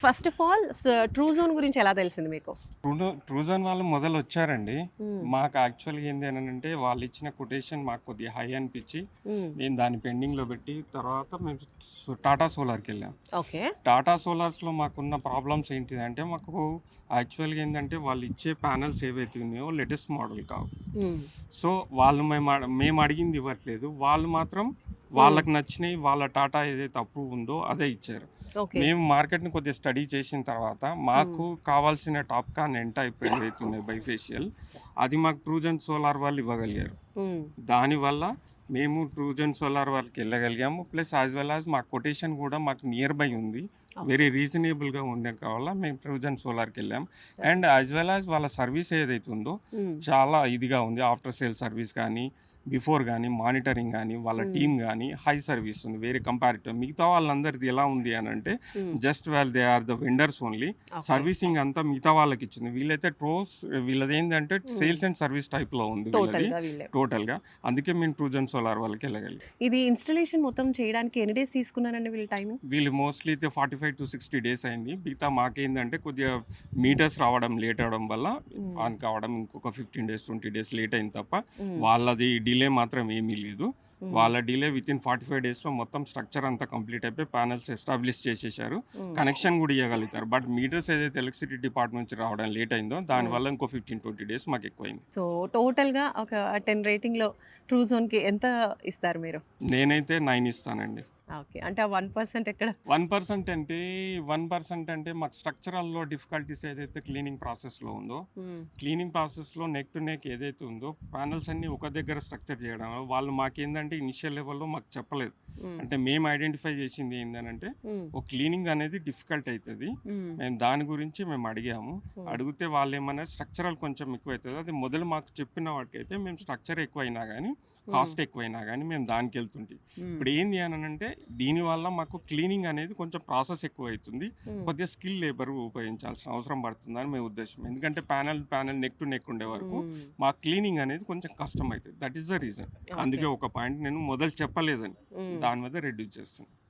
First of all true zone గురించి ఎలా తెలిసింది మీకు? ట్రూజన్ వాళ్ళు మొదలొచ్చారండి. హ్మ్. మాకు యాక్చువల్‌గా ఏంది అనంటే వాళ్ళిచ్చిన కొటేషన్ మాకు కొద్దిగా హై అనిపిచ్చి, హ్మ్. నేను దాన్ని పెండింగ్‌లో పెట్టి తర్వాత మేము టాటా సోలార్‌కెళ్ళాం. ఓకే. టాటా సోలార్స్‌లో మాకున్న ప్రాబ్లమ్స్ ఏంటిదంటే మాకు యాక్చువల్‌గా ఏందంటే వాళ్ళిచ్చే ప్యానెల్స్ ఏవైతే ఉన్నాయో లేటెస్ట్ మోడల్ కావు. హ్మ్. సో, వాళ్ళు మేము అడిగింది ఇవ్వట్లేదు. వాళ్ళు మాత్రం హ్మ్. వాళ్ళకి నచ్చినయి వాళ్ళ టాటా ఏదైతే అప్రూవ్ ఉందో అదే ఇచ్చారు. ఓకే. మేము మార్కెట్‌ని కొద్దిగా స్టడీ చేసిన తర్వాత హ్మ్. మాకు కావాల్సిన టాప్‌కాన్ ఎన్ టైప్ ఏదైతే ఉన్నాయో బైఫేషియల్ అది మాకు ట్రూజన్ సోలార్ వాళ్ళు ఇవ్వగలిగారు. హ్మ్. దానివల్ల మేము ట్రూజన్ సోలార్ వాళ్ళకెళ్ళగలిగాము. ప్లస్ యాస్ వెల్ యాస్ మా కొటేషన్ కూడా మాకు నియర్ బై ఉంది. ఓకే. వెరీ రీజనబుల్‌గా ఉండడం వల్ల మేము ట్రూజన్ సోలార్‌కెళ్ళాం. Okay. And as well as వాళ్ళ సర్వీస్ ఏదైతే ఉందో హ్మ్. చాలా ఇదిగా ఉంది. ఆఫ్టర్ సేల్ సర్వీస్ కానీ, బిఫోర్ గానీ, మానిటరింగ్ గానీ, వాళ్ళ హ్మ్. టీమ్ గానీ హై సర్వీస్ ఉంది. వేరే కంపారిటివ్ మిగతా వాళ్ళందరిది ఎలా ఉంది అనంటే hmm. Just they are the vendors only. Okay. Servicing అంతా మిగతా వాళ్ళకిచ్చింది. వీళ్ళైతే వీళ్ళదేందంటే హ్మ్. సేల్స్ అండ్ సర్వీస్ టైప్‌లో ఉంది వీళ్ళది టోటల్‌గా వీళ్ళే. టోటల్‌గా. అందుకే మేము ట్రూజన్ సోలార్ వాళ్ళకెళ్ళగలిగాం. ఇది ఇన్‌స్టాలేషన్ మొత్తం చేయడానికి ఎన్ని డేస్ తీసుకున్నారండి వీళ్ళు టైము? వీళ్ళు మోస్ట్‌లీ అయితే 45-60 డేస్ అయింది. మిగతా మాకేందంటే కొద్దిగా మీటర్స్ రావడం లేట్ అవ్వడం వల్ల హ్మ్. ఆన్ కావడం ఇంకొక 15 డేస్, 20 డేస్ లేట్ అయింది తప్ప హ్మ్. వాళ్ళది డిలే మాత్రం ఏమీ లేదు. హ్మ్. వాళ్ళ డిలే వితిన్ 45 డేస్‌లో మొత్తం స్ట్రక్చర్ అంతా కంప్లీట్ అయిపోయి ప్యానెల్స్ ఎస్టాబ్లిష్ చేసేశారు. హ్మ్. కనెక్షన్ గూడా ఇయ్యగలుగుతారు. బట్ మీటర్స్ ఏదైతే ఎలక్ట్రిసిటీ డిపార్ట్‌మెంట్ నుంచి రావడం లేట్ అయిందో హ్మ్. దానివల్ల ఇంకో 15-20 డేస్ మాకెక్కువైంది. సో, టోటల్‌గా ఒక 10 రేటింగ్‌లో ట్రూ జోన్‌కి ఎంత ఇస్తారు మీరు? నేనైతే 9 ఇస్తానండి. ఓకే. అంటే ఆ 1% ఎక్కడ? 1% అంటే 1% అంటే మాకు స్ట్రక్చరల్‌లో డిఫికల్టీస్ ఏదైతే క్లీనింగ్ ప్రాసెస్‌లో ఉందో, హ్మ్. క్లీనింగ్ ప్రాసెస్‌లో నెక్ టు నెక్ ఏదైతే ఉందో పానెల్స్ అన్నీ ఒక దగ్గర స్ట్రక్చర్ చేయడం వాళ్ళు మాకేందంటే ఇనిషియల్ లెవెల్‌లో మాకు చెప్పలేదు. హ్మ్. అంటే మేము ఐడెంటిఫై చేసింది ఏందనంటే హ్మ్. ఓ క్లీనింగ్ అనేది డిఫికల్ట్ అయితది. హ్మ్. మేము దాని గురించి మేము అడిగాము. హ్మ్. అడిగితే వాళ్ళేమన్నారు స్ట్రక్చరల్ కొంచెం ఎక్కువైతది. అది మొదలు మాకు చెప్పిన వాటికైతే మేము స్ట్రక్చర్ ఎక్కువైనా గానీ, హ్మ్. కాస్ట్ ఎక్కువైనా గానీ మేము దానికెళ్తుంటిమి. హ్మ్. ఇప్పుడు ఏంది అనంటే దీనివల్ల మాకు క్లీనింగ్ అనేది కొంచెం ప్రాసెస్ ఎక్కువైతుంది. హ్మ్. కొద్దిగా స్కిల్ లేబర్ ఉపయోగించాల్సిన అవసరం పడుతుందని మేము ఉద్దేశం. ఎందుకంటే ప్యానెల్ నెక్ టు నెక్ ఉండే వరకు హ్మ్. మా క్లీనింగ్ అనేది కొంచెం కష్టమైతది. That is the reason. Okay. అందుకే ఒక పాయింట్ నేను మొదలు చెప్పలేదని. హ్మ్. దాని మీద రెడ్యూస్ చేస్తున్నా.